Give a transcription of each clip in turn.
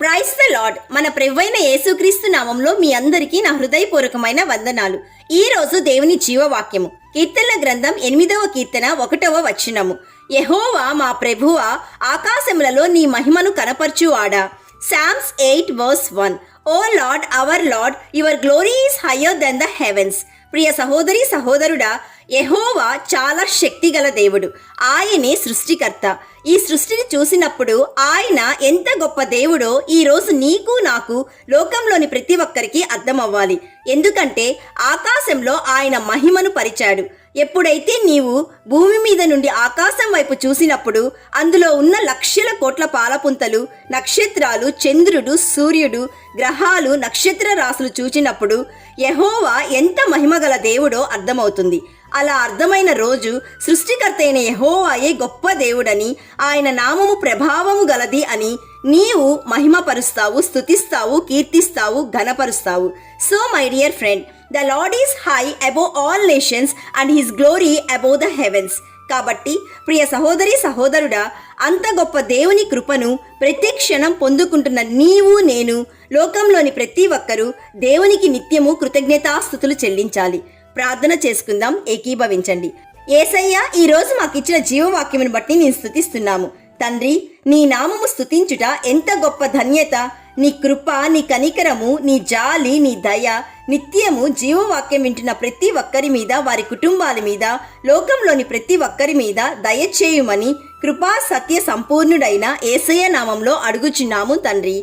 Praise the lord. మన ప్రభువైన యేసుక్రీస్తు నామంలో మీ అందరికీ నా హృదయపూర్వకమైన వందనాలు. ఈ రోజు దేవుని జీవవాక్యము కీర్తనల గ్రంథం 8వ కీర్తన 1వ వచనము. యెహోవా మా ప్రభువా, ఆకాశములలో నీ మహిమను కనపరచువాడా. Psalms 8:1. O Lord, our Lord, your glory is higher than the heavens. ప్రియ సహోదరి సహోదరుడా, యెహోవా చాలా శక్తిగల దేవుడు. ఆయనే సృష్టికర్త. ఈ సృష్టిని చూసినప్పుడు ఆయన ఎంత గొప్ప దేవుడో ఈరోజు నీకు నాకు లోకంలోని ప్రతి ఒక్కరికి అర్థమవ్వాలి. ఎందుకంటే ఆకాశంలో ఆయన మహిమను పరిచాడు. ఎప్పుడైతే నీవు భూమి మీద నుండి ఆకాశం వైపు చూసినప్పుడు అందులో ఉన్న లక్షల కోట్ల పాలపుంతలు, నక్షత్రాలు, చంద్రుడు, సూర్యుడు, గ్రహాలు, నక్షత్ర రాశులు చూచినప్పుడు యెహోవా ఎంత మహిమగల దేవుడో అర్థమవుతుంది. అలా అర్థమైన రోజు సృష్టికర్త అయిన యెహోవాయే గొప్ప దేవుడని, ఆయన నామము ప్రభావము గలది అని నీవు మహిమపరుస్తావు, స్తుతిస్తావు, కీర్తిస్తావు, ఘనపరుస్తావు. So my dear friend, the Lord is high above all nations and his glory above the heavens. కాబట్టి ప్రియ సహోదరి సహోదరుడా, అంత గొప్ప దేవుని కృపను ప్రతి క్షణం పొందుకుంటున్న నీవు నేను, లోకంలోని ప్రతి ఒక్కరూ దేవునికి నిత్యము కృతజ్ఞతాస్తుతులు చెల్లించాలి. ప్రార్థన చేసుకుందాం, ఏకీభవించండి. యేసయ్య, ఈ రోజు మాకిచ్చిన జీవవాక్యమును బట్టి నేను స్తుతిస్తున్నాము. తండ్రి, నీ నామము స్తుతించుట ఎంత గొప్ప ధన్యత. నీ కృప, నీ కనికరము, నీ జాలి, నీ దయ నిత్యము జీవవాక్యం వింటున్న ప్రతి ఒక్కరి మీద, వారి కుటుంబాల మీద, లోకంలోని ప్రతి ఒక్కరి మీద దయచేయుమని కృపా సత్య సంపూర్ణుడైన యేసయ్య నామంలో అడుగుచున్నాము తండ్రి.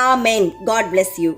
ఆమెన్. God bless you.